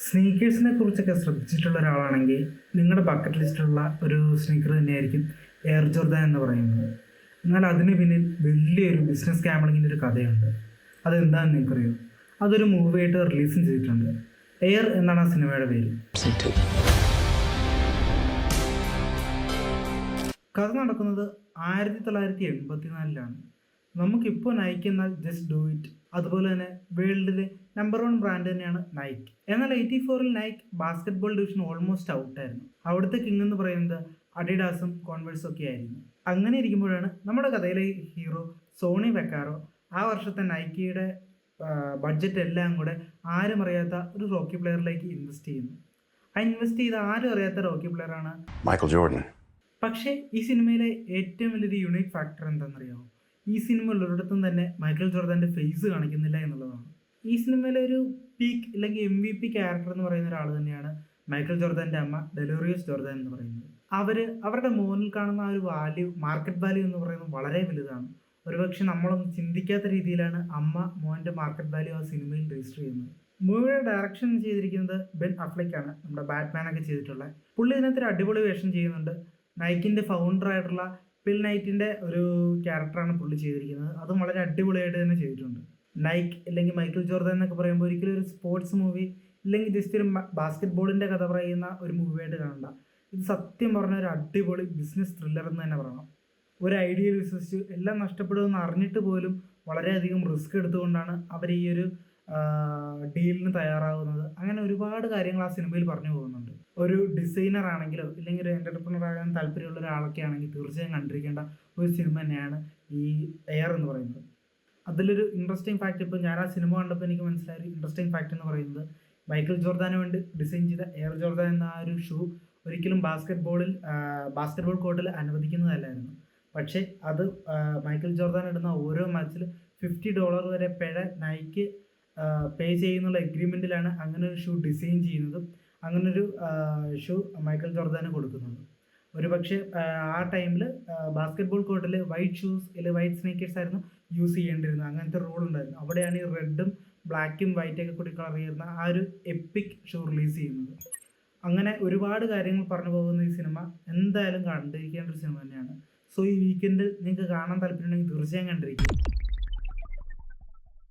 സ്നീക്കേഴ്സിനെ കുറിച്ചൊക്കെ ശ്രദ്ധിച്ചിട്ടുള്ള ഒരാളാണെങ്കിൽ നിങ്ങളുടെ ബക്കറ്റ് ലിസ്റ്റിലുള്ള ഒരു സ്നീക്കർ തന്നെയായിരിക്കും എയർ ജോർദാൻ എന്ന് പറയുന്നത്. എന്നാൽ അതിന് പിന്നിൽ വലിയൊരു ബിസിനസ് സ്കാമിങ്ങിൻ്റെ ഒരു കഥയുണ്ട്. അതെന്താണെന്ന് നിങ്ങൾക്കറിയോ? അതൊരു മൂവിയായിട്ട് റിലീസും ചെയ്തിട്ടുണ്ട്. എയർ എന്നാണ് ആ സിനിമയുടെ പേര്. കഥ നടക്കുന്നത് 1984-ലാണ്. നമുക്കിപ്പോൾ നൈക്ക് എന്നാൽ ജസ്റ്റ് ഡു ഇറ്റ്, അതുപോലെ തന്നെ വേൾഡിലെ നമ്പർ 1 ബ്രാൻഡ് തന്നെയാണ് നൈക്ക്. എന്നാൽ 84-ൽ നൈക്ക് ബാസ്കറ്റ്ബോൾ ഡിവിഷൻ ഓൾമോസ്റ്റ് ഔട്ടായിരുന്നു. അവിടുത്തെ കിങ് എന്ന് പറയുന്നത് അഡിഡാസും കോൺവേഴ്സും ഒക്കെ ആയിരുന്നു. അങ്ങനെ ഇരിക്കുമ്പോഴാണ് നമ്മുടെ കഥയിലെ ഹീറോ സോണി വെക്കാറോ ആ വർഷത്തെ നൈക്കിയുടെ ബഡ്ജറ്റ് എല്ലാം കൂടെ ആരും അറിയാത്ത ഒരു റോക്കി പ്ലെയറിലേക്ക് ഇൻവെസ്റ്റ് ചെയ്യുന്നു. ആ ഇൻവെസ്റ്റ് ചെയ്ത ആരും അറിയാത്ത റോക്കി പ്ലെയറാണ് മൈക്കൽ ജോർഡൻ. പക്ഷേ ഈ സിനിമയിലെ ഏറ്റവും വലിയൊരു യൂണിക് ഫാക്ടർ എന്താണെന്നറിയാമോ? ഈ സിനിമ ഒരിടത്തും തന്നെ മൈക്കൽ ജോർദാൻ്റെ ഫേസ് കാണിക്കുന്നില്ല എന്നുള്ളതാണ്. ഈ സിനിമയിലെ ഒരു പീക്ക് അല്ലെങ്കിൽ MVP ക്യാരക്ടർ എന്ന് പറയുന്ന ഒരാൾ തന്നെയാണ് മൈക്കൽ ജോർദാൻ്റെ അമ്മ ഡെലോറിയസ് ജോർദാൻ എന്ന് പറയുന്നത്. അവരുടെ മോനിൽ കാണുന്ന ആ ഒരു വാല്യൂ, മാർക്കറ്റ് വാല്യൂ എന്ന് പറയുന്നത് വളരെ വലുതാണ്. ഒരുപക്ഷെ നമ്മളൊന്നും ചിന്തിക്കാത്ത രീതിയിലാണ് അമ്മ മോൻ്റെ മാർക്കറ്റ് വാല്യൂ ആ സിനിമയിൽ രജിസ്റ്റർ ചെയ്യുന്നത്. മൂവിയുടെ ഡയറക്ഷൻ ചെയ്തിരിക്കുന്നത് ബെൻ അഫ്ലെക്ക് ആണ്, നമ്മുടെ ബാറ്റ്മാനൊക്കെ ചെയ്തിട്ടുള്ള പുള്ളി. ഇതിനകത്തൊരു അടിപൊളി വേഷം ചെയ്യുന്നുണ്ട്. നൈക്കിൻ്റെ ഫൗണ്ടർ ആയിട്ടുള്ള ഫിൽ നൈറ്റിൻ്റെ ഒരു ക്യാരക്ടറാണ് പുള്ളി ചെയ്തിരിക്കുന്നത്. അതും വളരെ അടിപൊളിയായിട്ട് തന്നെ ചെയ്തിട്ടുണ്ട്. നൈക്ക് അല്ലെങ്കിൽ മൈക്കൽ ജോർദാൻ എന്നൊക്കെ പറയുമ്പോൾ ഒരിക്കലും ഒരു സ്പോർട്സ് മൂവി ഇല്ലെങ്കിൽ ജസ്റ്റ് ഒരു ബാസ്കറ്റ് ബോളിൻ്റെ കഥ പറയുന്ന ഒരു മൂവിയായിട്ട് കാണണ്ട. ഇത് സത്യം പറഞ്ഞ ഒരു അടിപൊളി ബിസിനസ് ത്രില്ലർ എന്ന് തന്നെ പറയണം. ഒരു ഐഡിയയിൽ വിശ്വസിച്ച് എല്ലാം നഷ്ടപ്പെടുമെന്ന് അറിഞ്ഞിട്ട് പോലും വളരെയധികം റിസ്ക് എടുത്തുകൊണ്ടാണ് അവർ ഈ ഒരു ഡീലിന് തയ്യാറാകുന്നത്. അങ്ങനെ ഒരുപാട് കാര്യങ്ങൾ ആ സിനിമയിൽ പറഞ്ഞു പോകുന്നുണ്ട്. ഒരു ഡിസൈനർ ആണെങ്കിലോ ഇല്ലെങ്കിൽ ഒരു എൻ്റർപ്രണർ ആകാൻ താല്പര്യമുള്ള ഒരാളൊക്കെ ആണെങ്കിൽ തീർച്ചയായും കണ്ടിരിക്കേണ്ട ഒരു സിനിമ തന്നെയാണ് ഈ എയർ എന്ന് പറയുന്നത്. അതിലൊരു ഇൻട്രസ്റ്റിംഗ് ഫാക്ട്, ഇപ്പോൾ ഞാൻ ആ സിനിമ കണ്ടപ്പോൾ എനിക്ക് മനസ്സിലായ ഒരു ഇൻട്രസ്റ്റിംഗ് ഫാക്ട് എന്ന് പറയുന്നത്, മൈക്കൽ ജോർദാന് വേണ്ടി ഡിസൈൻ ചെയ്ത എയർ ജോർദാൻ എന്ന ആ ഒരു ഷൂ ഒരിക്കലും ബാസ്കറ്റ്ബോൾ കോർട്ടിൽ അനുവദിക്കുന്നതല്ലായിരുന്നു. പക്ഷേ അത് മൈക്കൽ ജോർദാൻ ഇടുന്ന ഓരോ മാച്ചിൽ $50 വരെ പിഴ നൈക്ക് പേ ചെയ്യുന്നുള്ള എഗ്രിമെൻറ്റിലാണ് അങ്ങനെ ഒരു ഷൂ ഡിസൈൻ ചെയ്യുന്നതും അങ്ങനൊരു ഷൂ മൈക്കൽ ജോർദാന് കൊടുക്കുന്നത്. ഒരു പക്ഷേ ആ ടൈമിൽ ബാസ്കറ്റ്ബോൾ കോർട്ടിൽ വൈറ്റ് ഷൂസ് അല്ലെങ്കിൽ വൈറ്റ് സ്നീക്കേഴ്സ് ആയിരുന്നു യൂസ് ചെയ്യേണ്ടിരുന്നത്. അങ്ങനത്തെ റൂൾ ഉണ്ടായിരുന്നു. അവിടെയാണ് ഈ റെഡും ബ്ലാക്കും വൈറ്റൊക്കെ കൂടി കളർ ചെയ്യുന്ന ആ ഒരു എപ്പിക് ഷൂ റിലീസ് ചെയ്യുന്നത്. അങ്ങനെ ഒരുപാട് കാര്യങ്ങൾ പറഞ്ഞു പോകുന്ന ഈ സിനിമ എന്തായാലും കണ്ടിരിക്കേണ്ട ഒരു സിനിമ തന്നെയാണ്. സോ ഈ വീക്കെൻഡിൽ നിങ്ങൾക്ക് കാണാൻ താല്പര്യമുണ്ടെങ്കിൽ തീർച്ചയായും കണ്ടിരിക്കും.